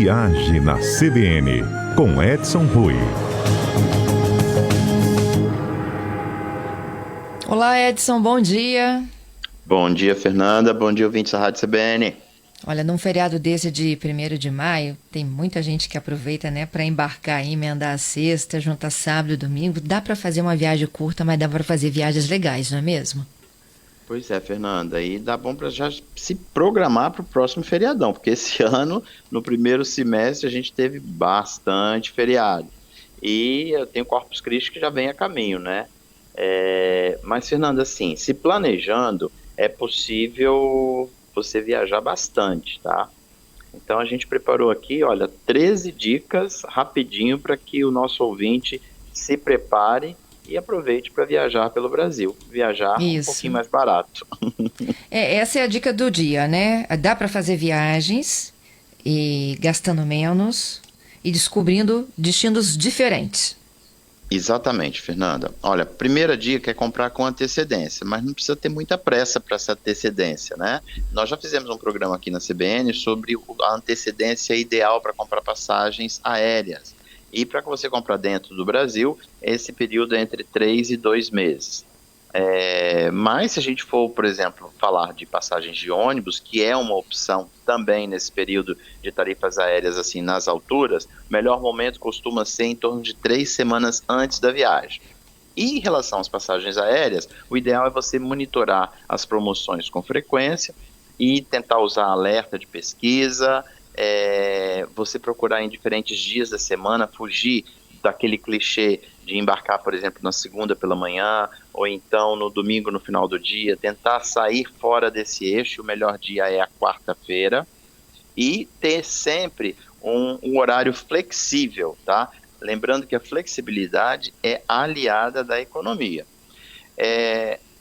Viaje na CBN, com Edson Rui. Olá, Edson, bom dia. Bom dia, Fernanda. Bom dia, ouvintes da Rádio CBN. Olha, num feriado desse de 1º de maio, tem muita gente que aproveita, né, para embarcar e emendar a sexta, juntar sábado e domingo. Dá para fazer uma viagem curta, mas dá para fazer viagens legais, não é mesmo? Pois é, Fernanda. E dá bom para já se programar para o próximo feriadão, porque esse ano, no primeiro semestre, a gente teve bastante feriado. E eu tenho Corpus Christi que já vem a caminho, né? Mas, Fernanda, assim, se planejando, é possível você viajar bastante, tá? Então a gente preparou aqui, olha, 13 dicas rapidinho para que o nosso ouvinte se prepare e aproveite para viajar pelo Brasil. Viajar um Isso. pouquinho mais barato. Essa é a dica do dia, né? Dá para fazer viagens e gastando menos e descobrindo destinos diferentes. Exatamente, Fernanda. Olha, primeira dica é comprar com antecedência, mas não precisa ter muita pressa para essa antecedência, né? Nós já fizemos um programa aqui na CBN sobre a antecedência ideal para comprar passagens aéreas. E para que você comprar dentro do Brasil, esse período é entre 3 e 2 meses. Mas se a gente for, por exemplo, falar de passagens de ônibus, que é uma opção também nesse período de tarifas aéreas assim nas alturas, o melhor momento costuma ser em torno de 3 semanas antes da viagem. E em relação às passagens aéreas, o ideal é você monitorar as promoções com frequência e tentar usar alerta de pesquisa, você procurar em diferentes dias da semana, fugir daquele clichê de embarcar, por exemplo, na segunda pela manhã, ou então no domingo no final do dia, tentar sair fora desse eixo. O melhor dia é a quarta-feira, e ter sempre um horário flexível, tá? Lembrando que a flexibilidade é aliada da economia.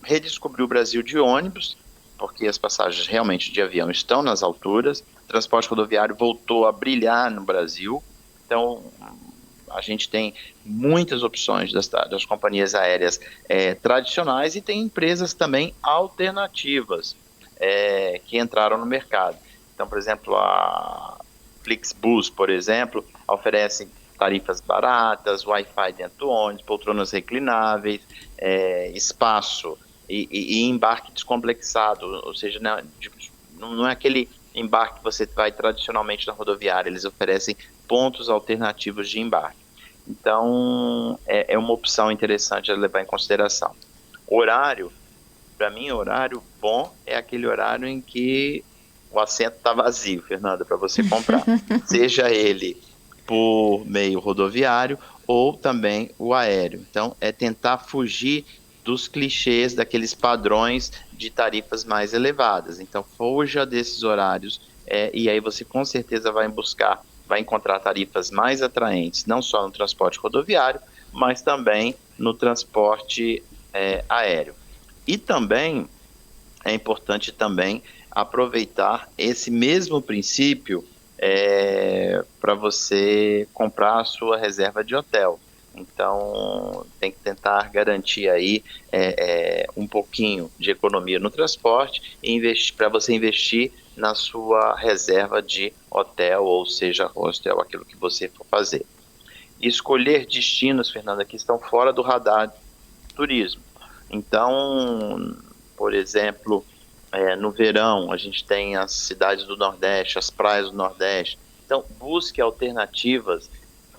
Redescobrir o Brasil de ônibus, porque as passagens realmente de avião estão nas alturas, o transporte rodoviário voltou a brilhar no Brasil, então a gente tem muitas opções das companhias aéreas tradicionais, e tem empresas também alternativas que entraram no mercado. Então, por exemplo, a Flixbus, por exemplo, oferece tarifas baratas, Wi-Fi dentro do ônibus, poltronas reclináveis, espaço e embarque descomplexado, ou seja, não é aquele embarque que você vai tradicionalmente na rodoviária. Eles oferecem pontos alternativos de embarque. Então, é uma opção interessante a levar em consideração. Horário, para mim, horário bom é aquele horário em que o assento está vazio, Fernanda, para você comprar. Seja ele por meio rodoviário ou também o aéreo. Então, é tentar fugir dos clichês, daqueles padrões de tarifas mais elevadas. Então, fuja desses horários e aí você com certeza vai encontrar tarifas mais atraentes, não só no transporte rodoviário, mas também no transporte aéreo. E também é importante também aproveitar esse mesmo princípio para você comprar a sua reserva de hotel. Então, tem que tentar garantir aí um pouquinho de economia no transporte e para você investir na sua reserva de hotel, ou seja, hostel, aquilo que você for fazer. E escolher destinos, Fernanda, que estão fora do radar do turismo. Então, por exemplo, no verão, a gente tem as cidades do Nordeste, as praias do Nordeste. Então, busque alternativas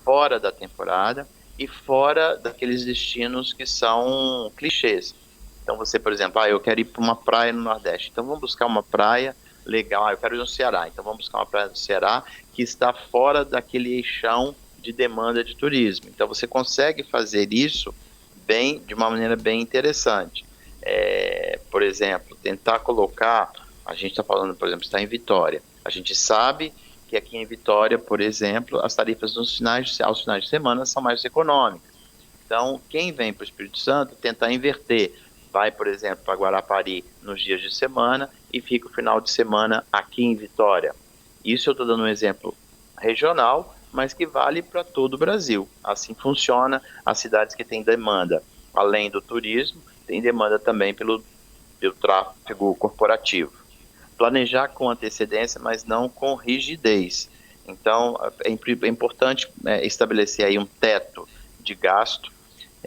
fora da temporada e fora daqueles destinos que são clichês. Então você, por exemplo, eu quero ir para uma praia no Nordeste, então vamos buscar uma praia legal. Eu quero ir no Ceará, então vamos buscar uma praia no Ceará que está fora daquele eixão de demanda de turismo. Então você consegue fazer isso de uma maneira bem interessante. Por exemplo, tentar colocar, a gente está falando, por exemplo, está em Vitória. A gente sabe que aqui em Vitória, por exemplo, as tarifas aos finais de semana são mais econômicas. Então, quem vem para o Espírito Santo tentar inverter, vai, por exemplo, para Guarapari nos dias de semana e fica o final de semana aqui em Vitória. Isso eu estou dando um exemplo regional, mas que vale para todo o Brasil. Assim funciona as cidades que têm demanda, além do turismo, tem demanda também pelo tráfego corporativo. Planejar com antecedência, mas não com rigidez. Então, é importante estabelecer aí um teto de gasto,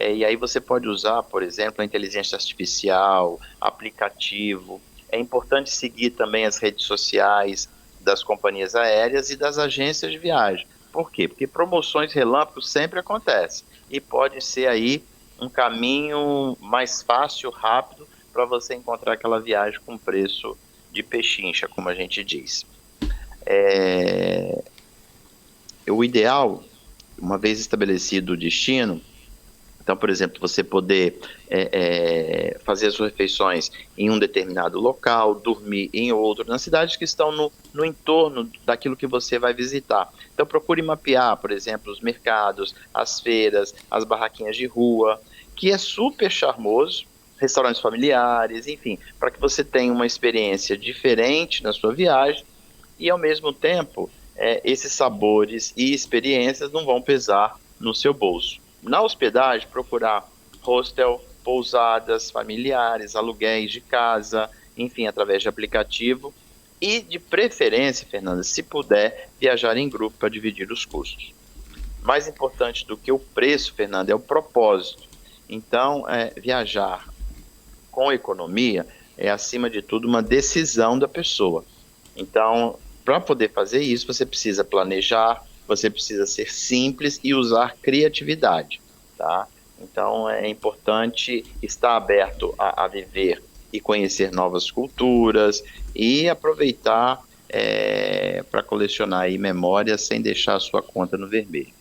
e aí você pode usar, por exemplo, a inteligência artificial, aplicativo. É importante seguir também as redes sociais das companhias aéreas e das agências de viagem. Por quê? Porque promoções relâmpagos sempre acontecem e pode ser aí um caminho mais fácil, rápido, para você encontrar aquela viagem com preço de pechincha, como a gente diz. O ideal, uma vez estabelecido o destino, então, por exemplo, você poder fazer as suas refeições em um determinado local, dormir em outro, nas cidades que estão no entorno daquilo que você vai visitar. Então, procure mapear, por exemplo, os mercados, as feiras, as barraquinhas de rua, que é super charmoso, restaurantes familiares, enfim, para que você tenha uma experiência diferente na sua viagem e, ao mesmo tempo, esses sabores e experiências não vão pesar no seu bolso. Na hospedagem, procurar hostel, pousadas familiares, aluguéis de casa, enfim, através de aplicativo. E, de preferência, Fernanda, se puder, viajar em grupo para dividir os custos. Mais importante do que o preço, Fernanda, é o propósito. Então, viajar com economia é, acima de tudo, uma decisão da pessoa. Então, para poder fazer isso, você precisa planejar, você precisa ser simples e usar criatividade, tá? Então, é importante estar aberto a viver e conhecer novas culturas e aproveitar para colecionar aí memórias sem deixar a sua conta no vermelho.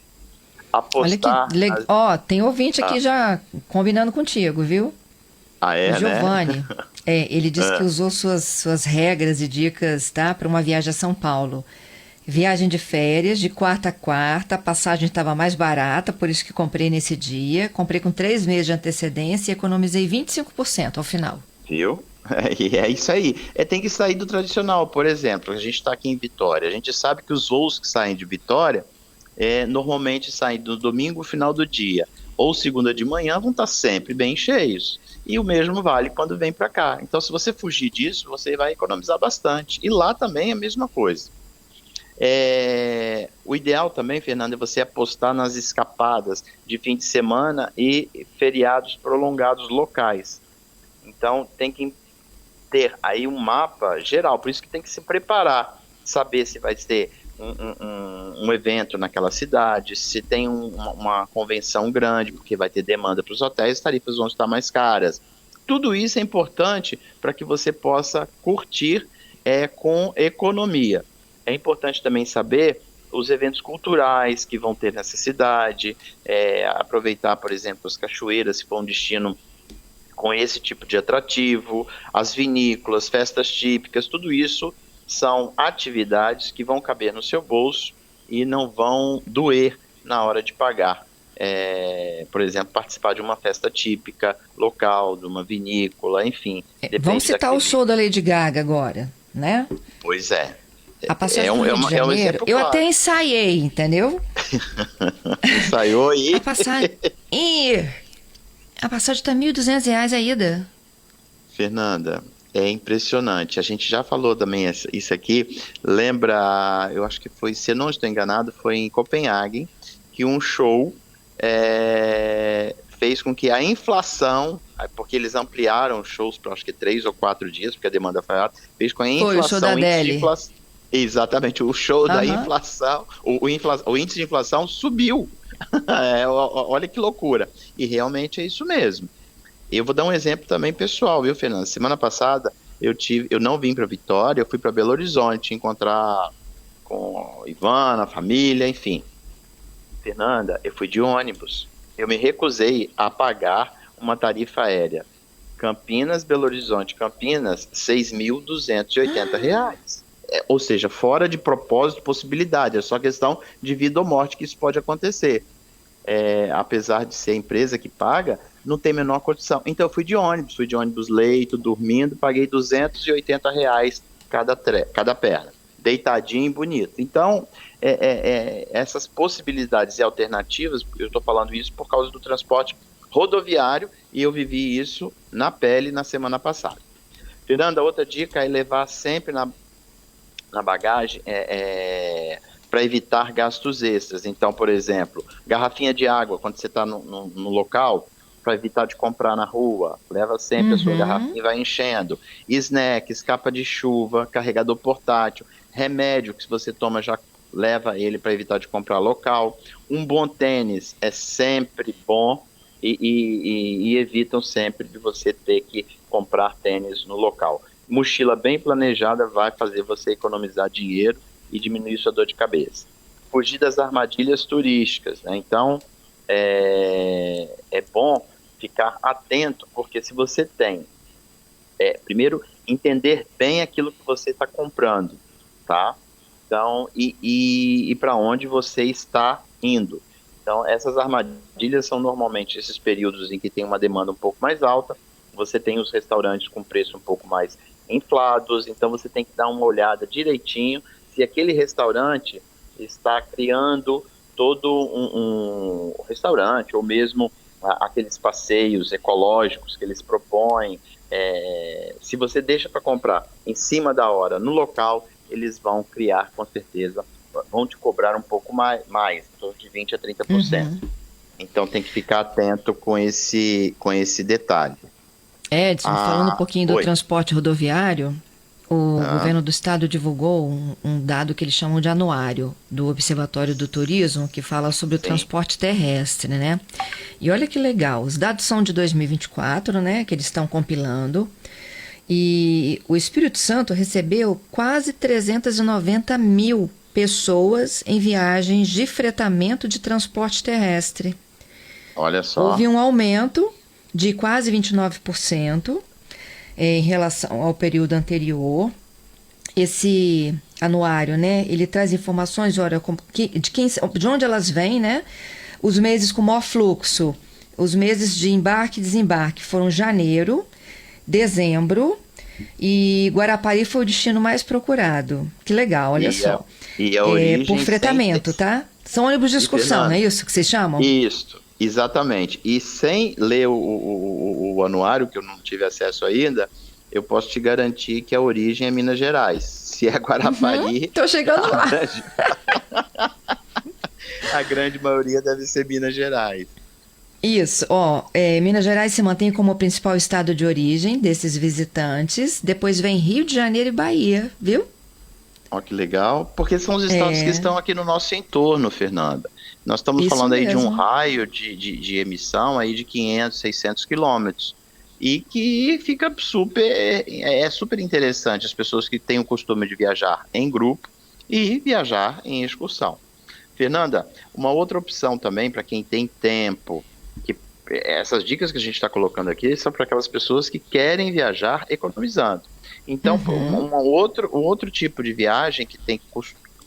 Apostar... Olha que legal. Tem ouvinte aqui já combinando contigo, viu? Ah, é, o Giovanni. Né? Ele disse que usou suas regras e dicas, tá, para uma viagem a São Paulo. Viagem de férias, de quarta a quarta, a passagem estava mais barata, por isso que comprei nesse dia. Comprei com 3 meses de antecedência e economizei 25% ao final. Viu? E é isso aí. Tem que sair do tradicional. Por exemplo, a gente está aqui em Vitória. A gente sabe que os voos que saem de Vitória normalmente saem do domingo, final do dia, ou segunda de manhã, vão estar sempre bem cheios. E o mesmo vale quando vem para cá. Então, se você fugir disso, você vai economizar bastante. E lá também é a mesma coisa. O ideal também, Fernanda, é você apostar nas escapadas de fim de semana e feriados prolongados locais. Então, tem que ter aí um mapa geral, por isso que tem que se preparar, saber se vai ter um evento naquela cidade, se tem uma convenção grande, porque vai ter demanda para os hotéis, as tarifas vão estar mais caras. Tudo isso é importante para que você possa curtir com economia. É importante também saber os eventos culturais que vão ter nessa cidade, aproveitar, por exemplo, as cachoeiras, se for um destino com esse tipo de atrativo, as vinícolas, festas típicas, tudo isso são atividades que vão caber no seu bolso e não vão doer na hora de pagar. Por exemplo, participar de uma festa típica local, de uma vinícola, enfim. Vamos citar o show da Lady Gaga agora, né? Pois é. A passagem do Rio de Janeiro, eu claro. até ensaiei, entendeu? Ensaiou aí? A passagem está R$ 1.200 a ida. Fernanda, é impressionante. A gente já falou também isso aqui. Lembra, eu acho que foi, se eu não estou enganado, foi em Copenhague, que um show fez com que a inflação, porque eles ampliaram shows para acho que 3 ou 4 dias, porque a demanda foi alta, fez com a inflação... Foi o show da Adele. Exatamente, o show da inflação, o índice de inflação subiu. Olha que loucura. E realmente é isso mesmo. Eu vou dar um exemplo também pessoal, viu, Fernanda? Semana passada eu não vim para Vitória, eu fui para Belo Horizonte encontrar com Ivana, a família, enfim. Fernanda, eu fui de ônibus. Eu me recusei a pagar uma tarifa aérea. Campinas, Belo Horizonte, Campinas, R$ 6.280. Ou seja, fora de propósito, possibilidade. É só questão de vida ou morte que isso pode acontecer. Apesar de ser a empresa que paga, não tem a menor condição. Então eu fui de ônibus leito, dormindo, paguei R$ 280 cada perna, deitadinho e bonito. Então, essas possibilidades e alternativas, eu estou falando isso por causa do transporte rodoviário, e eu vivi isso na pele na semana passada. Fernanda, outra dica é levar sempre na bagagem para evitar gastos extras. Então, por exemplo, garrafinha de água, quando você está no local, para evitar de comprar na rua, leva sempre a sua garrafinha e vai enchendo. Snacks, capa de chuva, carregador portátil, remédio que se você toma já leva ele para evitar de comprar local. Um bom tênis é sempre bom e evitam sempre de você ter que comprar tênis no local. Mochila bem planejada vai fazer você economizar dinheiro e diminuir sua dor de cabeça. Fugir das armadilhas turísticas, né? Então, é bom ficar atento, porque se você tem, primeiro, entender bem aquilo que você está comprando, tá? Então, e para onde você está indo. Então, essas armadilhas são normalmente esses períodos em que tem uma demanda um pouco mais alta, você tem os restaurantes com preço um pouco mais inflados, então você tem que dar uma olhada direitinho se aquele restaurante está criando todo um restaurante, ou mesmo aqueles passeios ecológicos que eles propõem. Se você deixa para comprar em cima da hora no local, eles vão criar, com certeza, vão te cobrar um pouco mais em torno de 20% a 30%. Então tem que ficar atento com esse detalhe. Edson, falando um pouquinho do oi. transporte rodoviário, o governo do estado divulgou um dado que eles chamam de anuário do Observatório do Turismo, que fala sobre o transporte terrestre, né? E olha que legal, os dados são de 2024, né, que eles estão compilando, e o Espírito Santo recebeu quase 390 mil pessoas em viagens de fretamento de transporte terrestre. Olha só. Houve um aumento de quase 29% em relação ao período anterior. Esse anuário, né, ele traz informações, olha, de onde elas vêm, né? Os meses com maior fluxo, os meses de embarque e desembarque foram janeiro, dezembro, e Guarapari foi o destino mais procurado. Que legal, olha só. E a origem por fretamento, tá? São ônibus de excursão, não é isso que vocês chamam? Isso, exatamente. E sem ler o anuário, que eu não tive acesso ainda, eu posso te garantir que a origem é Minas Gerais. Se é Guarapari... Tô chegando lá. A grande maioria deve ser Minas Gerais. Isso, Minas Gerais se mantém como o principal estado de origem desses visitantes. Depois vem Rio de Janeiro e Bahia, viu? Ó, que legal. Porque são os estados que estão aqui no nosso entorno, Fernanda. Nós estamos falando aí de um raio de emissão aí de 500, 600 quilômetros. E que fica super interessante as pessoas que têm o costume de viajar em grupo e viajar em excursão. Fernanda, uma outra opção também para quem tem tempo, que essas dicas que a gente está colocando aqui são para aquelas pessoas que querem viajar economizando. Então, um outro tipo de viagem que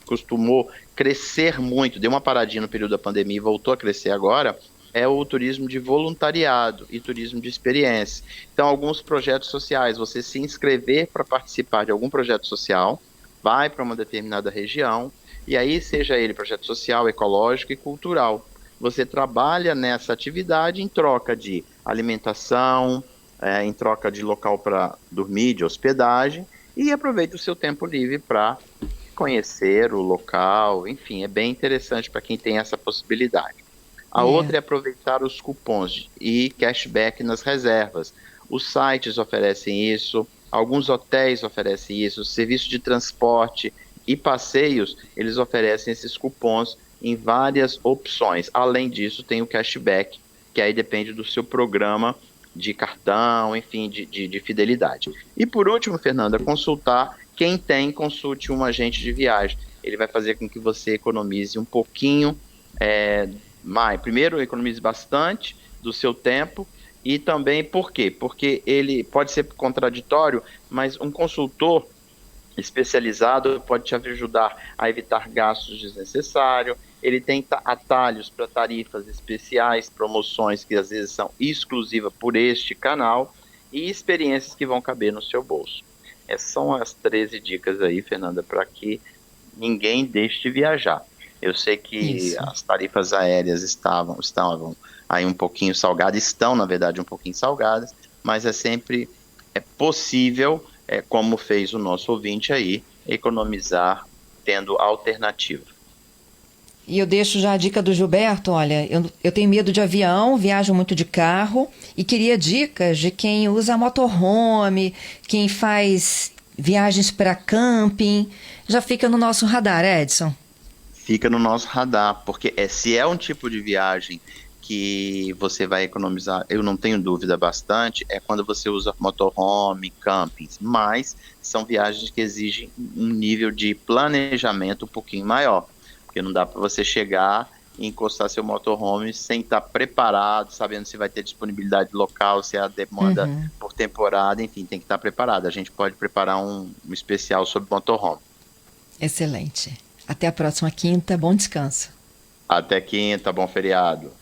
costumou crescer muito, deu uma paradinha no período da pandemia e voltou a crescer agora, é o turismo de voluntariado e turismo de experiência. Então, alguns projetos sociais, você se inscrever para participar de algum projeto social, vai para uma determinada região, e aí seja ele projeto social, ecológico e cultural. Você trabalha nessa atividade em troca de alimentação, em troca de local para dormir, de hospedagem, e aproveita o seu tempo livre para conhecer o local, enfim, é bem interessante para quem tem essa possibilidade. A outra é aproveitar os cupons e cashback nas reservas. Os sites oferecem isso, alguns hotéis oferecem isso, serviço de transporte e passeios, eles oferecem esses cupons em várias opções. Além disso, tem o cashback, que aí depende do seu programa de cartão, enfim, de fidelidade. E por último, Fernanda, consultar. Quem tem, consulte um agente de viagem. Ele vai fazer com que você economize um pouquinho mais. Primeiro, economize bastante do seu tempo. E também, por quê? Porque ele pode ser contraditório, mas um consultor especializado pode te ajudar a evitar gastos desnecessários. Ele tem atalhos para tarifas especiais, promoções que às vezes são exclusivas por este canal e experiências que vão caber no seu bolso. Essas são as 13 dicas aí, Fernanda, para que ninguém deixe de viajar. Eu sei que as tarifas aéreas estavam aí um pouquinho salgadas, estão na verdade um pouquinho salgadas, mas é sempre possível, como fez o nosso ouvinte aí, economizar tendo alternativa. E eu deixo já a dica do Gilberto, olha, eu tenho medo de avião, viajo muito de carro e queria dicas de quem usa motorhome, quem faz viagens para camping. Já fica no nosso radar, Edson. Fica no nosso radar, porque se é um tipo de viagem que você vai economizar, eu não tenho dúvida bastante, é quando você usa motorhome, campings, mas são viagens que exigem um nível de planejamento um pouquinho maior, porque não dá para você chegar e encostar seu motorhome sem estar preparado, sabendo se vai ter disponibilidade local, se é a demanda por temporada, enfim, tem que estar preparado. A gente pode preparar um especial sobre motorhome. Excelente. Até a próxima quinta. Bom descanso. Até quinta, bom feriado.